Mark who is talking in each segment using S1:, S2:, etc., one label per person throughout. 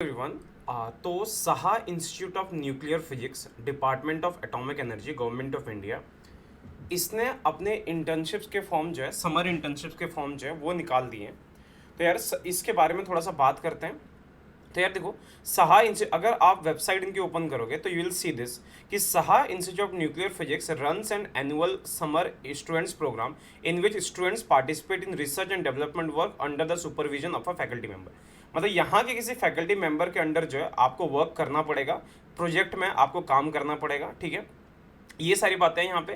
S1: Everyone. तो Saha institute of nuclear physics, department of atomic energy, government of India, इसने अपने internships के form जो है, समर इंटर्नशिप्स के फॉर्म जो है वो निकाल दिए हैं। तो यार इसके बारे में थोड़ा सा बात करते हैं। तो यार देखो, सहा अगर आप वेबसाइट इनकी ओपन करोगे तो यू विल सी दिस कि Saha institute of nuclear physics runs an annual summer students programme in which students participate in research and development work under the supervision of a faculty member. मतलब यहाँ के किसी faculty member के under जो है आपको work करना पड़ेगा, प्रोजेक्ट में आपको काम करना पड़ेगा। ठीक है, ये सारी बातें हैं यहाँ पे।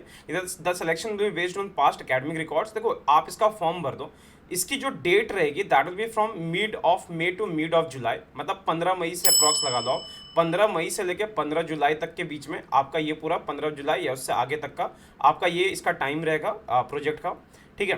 S1: The selection will be based on past academic records. देखो, आप इसका फॉर्म भर दो, इसकी जो डेट रहेगी that will be from mid of May to mid of July, मतलब 15 मई से अप्रॉक्स लगा दो। 15 मई से लेकर 15 जुलाई तक के बीच में आपका ये पूरा 15 जुलाई या उससे आगे तक का आपका ये इसका टाइम रहेगा प्रोजेक्ट का। ठीक है,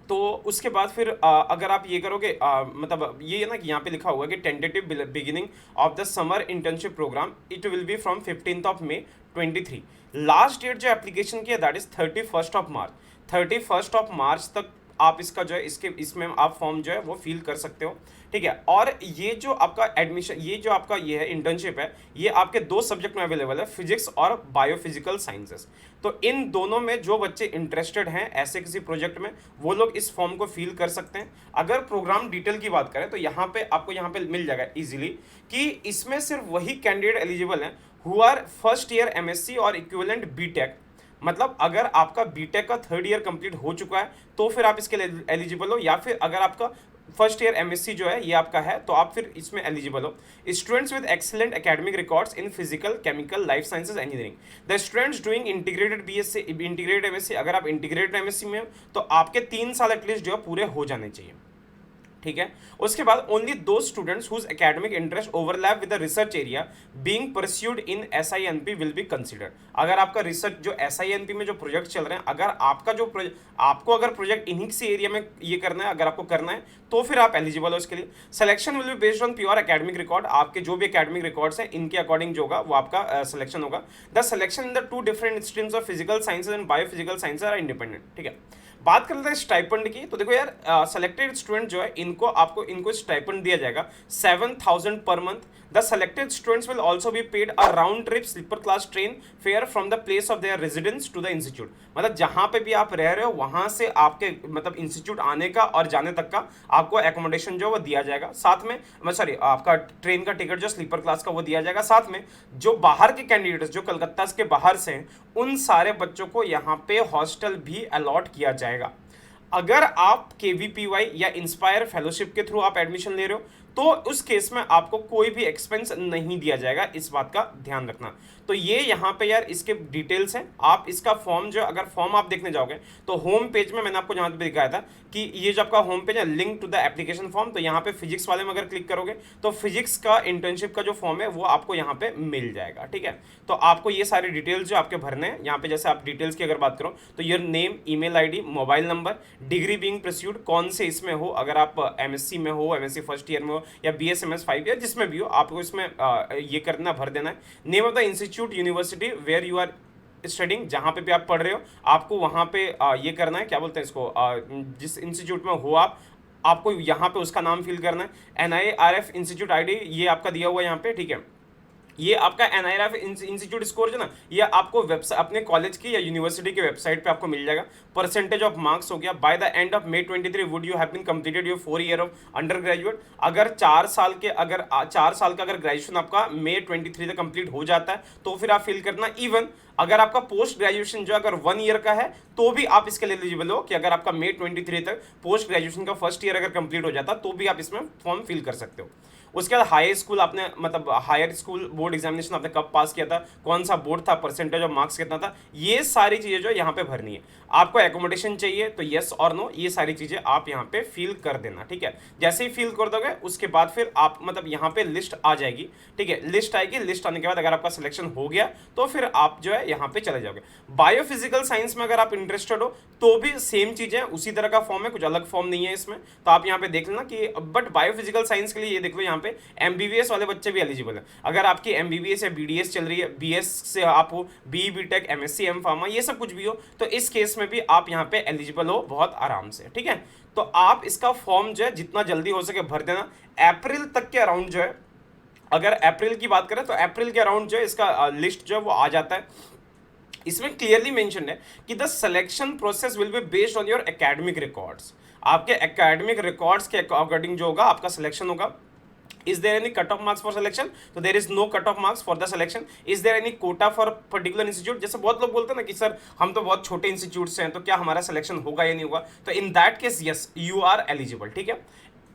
S1: तो उसके बाद फिर अगर आप ये करोगे, मतलब ये है ना कि यहाँ पे लिखा हुआ है कि tentative beginning of the summer internship programme it will be from 15th of May 23। Last date जो एप्लीकेशन की है that is 31st of March. 31st of March तक आप इसका जो है इसमें आप फॉर्म जो है वो फिल कर सकते हो। ठीक है, और ये जो आपका एडमिशन, ये जो आपका ये है इंटर्नशिप है, ये आपके दो सब्जेक्ट में अवेलेबल है, फिजिक्स और बायोफिजिकल साइंसेस। तो इन दोनों में जो बच्चे इंटरेस्टेड हैं ऐसे किसी प्रोजेक्ट में, वो लोग इस फॉर्म को फिल कर सकते हैं। अगर प्रोग्राम डिटेल की बात करें तो यहाँ पे आपको यहाँ पे मिल जाएगा इजीली कि इसमें सिर्फ वही कैंडिडेट एलिजिबल हैं who are first year MSc और इक्विवेलेंट बीटेक। मतलब अगर आपका बीटेक का 3rd ईयर कंप्लीट हो चुका है तो फिर आप इसके लिए एलिजिबल हो, या फिर अगर आपका फर्स्ट ईयर एमएससी जो है ये आपका है तो आप फिर इसमें एलिजिबल हो। Students with excellent academic records in physical, chemical, life sciences, engineering. The students doing integrated BSc, integrated MSc, अगर आप इंटीग्रेटेड एमएससी में हो तो आपके 3 साल एटलीस्ट जो है पूरे हो जाने चाहिए। ठीक है, उसके बाद ओनली दो students whose academic interest overlap with the research area being pursued in SINP will be considered. अगर आपका रिसर्च जो एसआईएनपी में जो प्रोजेक्ट चल रहे हैं, अगर आपका जो आपको अगर प्रोजेक्ट इन्हीं से एरिया में ये करना है, अगर आपको करना है तो फिर आप एलिजिबल हो इसके लिए। Selection will be based on pure academic record. आपके जो भी एकेडमिक रिकॉर्ड्स हैं इनके अकॉर्डिंग जो होगा वो आपका सिलेक्शन होगा। The selection in the 2 different streams of physical sciences and biophysical sciences are independent. ठीक है, बात कर लेते हैं स्टाइपेंड की। तो देखो यार, सेलेक्टेड स्टूडेंट जो है इनको स्टाइपेंड दिया जाएगा 7,000 पर month. The selected students will also be paid a round trip sleeper class train fare from the place of their residence to the institute. मतलब जहां पे भी आप रह रहे हो वहां से आपके मतलब इंस्टीट्यूट आने का और जाने तक का आपको एकोमोडेशन जो वो दिया जाएगा। साथ में सॉरी, आपका ट्रेन का टिकट जो स्लीपर क्लास का वो दिया जाएगा। साथ में जो बाहर के कैंडिडेट्स जो कलकत्ता के बाहर से हैं उन सारे बच्चों को यहाँ पे हॉस्टल भी अलॉट किया जाएगा। अगर आप केवीपीवाई या इंस्पायर फेलोशिप के थ्रू आप एडमिशन ले रहे हो तो उस केस में आपको कोई भी एक्सपेंस नहीं दिया जाएगा, इस बात का ध्यान रखना। तो ये यहाँ पे यार इसके डिटेल्स हैं। आप इसका फॉर्म जो, अगर फॉर्म आप देखने जाओगे तो होम पेज में मैंने आपको जहाँ पे दिखाया था कि ये जो आपका होम पेज है link to the application form, तो यहाँ पे फिजिक्स वाले में अगर क्लिक करोगे तो फिजिक्स का इंटर्नशिप का जो फॉर्म है वो आपको यहाँ पे मिल जाएगा। ठीक है, तो आपको ये सारे डिटेल्स जो आपके भरने हैं यहाँ पे, जैसे आप डिटेल्स की अगर बात करो तो your name, email ID, mobile number, degree being pursued, कौन से इसमें हो, अगर आप एमएससी में हो, एमएससी फर्स्ट ईयर में हो या बीएसएमएस 5 ईयर जिसमें भी हो, आपको इसमें ये करना भर देना है। Name of the institute, university where you are studying, जहाँ पे भी आप पढ़ रहे हो आपको वहाँ पे ये करना है, क्या बोलते हैं इसको, जिस इंस्टीट्यूट में हो आपको यहाँ पे उसका नाम फिल करना है। NIRF इंस्टीट्यूट आईडी ये आपका दिया हुआ है यहाँ पे। ठीक है, ये आपका NIRF इंस्टीट्यूट स्कोर जो ना ये आपको वेबसाइट अपने कॉलेज की या यूनिवर्सिटी की वेबसाइट पे आपको मिल जाएगा। परसेंटेज ऑफ मार्क्स हो गया। By the end of May 23 would you have been completed your 4 year of undergraduate. अगर 4 साल का अगर ग्रेजुएशन आपका May 23 तक कंप्लीट हो जाता है तो फिर आप फिल करना। इवन अगर आपका पोस्ट ग्रेजुएशन जो अगर 1 ईयर का है तो भी आप इसके लिए एलिजिबल हो कि अगर आपका May 23 तक पोस्ट ग्रेजुएशन का फर्स्ट ईयर अगर कंप्लीट हो जाता तो भी आप इसमें फॉर्म फिल कर सकते हो। उसके बाद हाई स्कूल आपने मतलब हायर स्कूल बोर्ड एग्जामिनेशन आपने कब पास किया था, कौन सा बोर्ड था, परसेंटेज ऑफ मार्क्स कितना था, ये सारी चीजें जो यहाँ पे भरनी है। आपको एकोमोडेशन चाहिए तो यस और नो, ये सारी चीजें आप यहाँ पे फिल कर देना। ठीक है, जैसे ही फिल कर दोगे उसके बाद फिर आप मतलब यहाँ पे लिस्ट आ जाएगी। ठीक है, लिस्ट आएगी, लिस्ट आने के बाद अगर आपका सिलेक्शन हो गया तो फिर आप जो है यहाँ पे चले जाओगे। बायोफिजिकल साइंस में अगर आप इंटरेस्टेड हो तो भी सेम चीजें, उसी तरह का फॉर्म है, कुछ अलग फॉर्म नहीं है इसमें। तो आप यहाँ पे देख लेना कि बट बायोफिजिकल साइंस के लिए ये देख लो यहाँ पे एमबीबीएस वाले बच्चे भी एलिजिबल हैं। अगर आपकी एमबीबीएस या बीडीएस चल रही है, बीएस से आप हो, B BTech, MSc, M pharma, ये सब कुछ भी हो, तो इस केस में भी आप यहाँ पे एलिजिबल हो बहुत आराम से। ठीक है, तो आप इसका फॉर्म जो है जितना जल्दी हो सके भर देना। अप्रैल तक के अराउंड जो है अगर अप्रैल की बात करें तो अप्रैल के अराउंड जो है इसका लिस्ट जो है वो आ जाता है। इसमें क्लियरली मेंशन है कि the selection process will be based on your academic records. आपके एकेडमिक रिकॉर्ड्स के अकॉर्डिंग जो होगा आपका सिलेक्शन होगा। Is there any cut off marks for selection? तो there is no cut off marks for the selection. Is there any quota for particular institute? जैसे बहुत लोग बोलते हैं ना कि सर हम तो बहुत छोटे इंस्टीट्यूट से हैं तो क्या हमारा सिलेक्शन होगा या नहीं होगा, तो in that case yes you are eligible. ठीक है,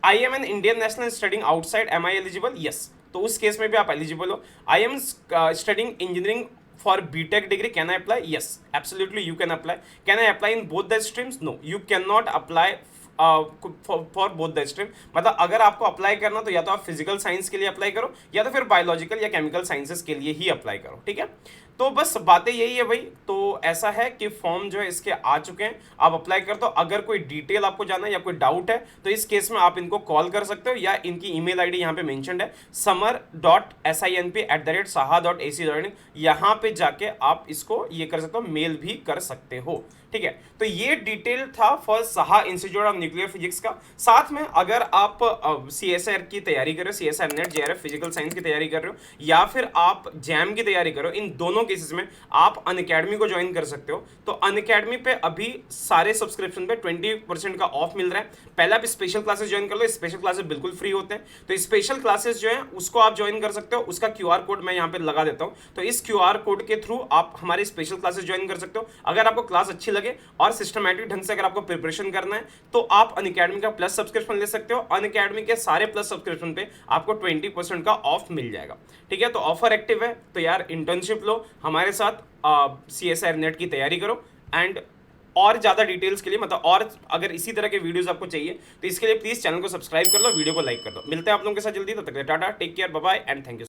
S1: I am an Indian national studying outside, am I eligible? Yes, तो उस केस में भी आप एलिजिबल हो। I am studying engineering for BTech degree, can I apply? Yes, absolutely you can apply. Can I apply in both the streams? No, you cannot apply for both the stream. मतलब अगर आपको apply करना तो या तो आप physical science के लिए अप्लाई करो या तो फिर बायोलॉजिकल या केमिकल साइंसेस के लिए ही अप्लाई करो। ठीक है, तो बस बातें यही है भाई। तो ऐसा है कि फॉर्म जो है इसके आ चुके हैं, आप अप्लाई कर दो। अगर कोई डिटेल आपको जानना है या कोई डाउट है तो इस केस में आप इनको कॉल कर सकते हो या इनकी ईमेल आईडी यहाँ पे मेंशन्ड है samar.sinp@saha.ac.in, यहाँ पे जाके आप इसको ये कर सकते हो, मेल भी कर सकते हो। ठीक है, तो ये डिटेल था for Saha institute of nuclear physics का। साथ में अगर आप CSIR की तैयारी कर रहे हो, CSIR net JRF physical science की तैयारी कर रहे हो या फिर आप जैम की तैयारी कर रहे हो, इन दोनों केसेस में आप अनअकैडमी को ज्वाइन कर सकते हो। तो अनअकैडमी पे अभी सारे सब्सक्रिप्शन पे 20% का ऑफ मिल रहा है। पहले आप स्पेशल क्लासेस ज्वाइन कर लो, स्पेशल क्लासेस बिल्कुल फ्री होते हैं। तो स्पेशल क्लासेस जो है उसको आप ज्वाइन कर सकते हो, उसका QR कोड मैं यहाँ पे लगा देता हूँ। तो इस QR कोड के थ्रू आप हमारे स्पेशल क्लासेस ज्वाइन कर सकते हो। अगर आपको क्लास अच्छी लगे और सिस्टमैटिक ढंग से अगर आपको प्रिपरेशन करना है तो आप अनअकैडमी का प्लस सब्सक्रिप्शन ले सकते हो। अनअकैडमी के सारे प्लस सब्सक्रिप्शन पे आपको 20% का ऑफ मिल जाएगा। ठीक है, तो ऑफर एक्टिव है, तो यार इंटर्नशिप लो, हमारे साथ CSIR नेट की तैयारी करो। एंड और ज़्यादा डिटेल्स के लिए, मतलब और अगर इसी तरह के वीडियोस आपको चाहिए तो इसके लिए प्लीज़ चैनल को सब्सक्राइब कर लो, वीडियो को लाइक कर दो। मिलते हैं आप लोगों के साथ जल्दी, तब तक tata, take care, bye bye and thank you.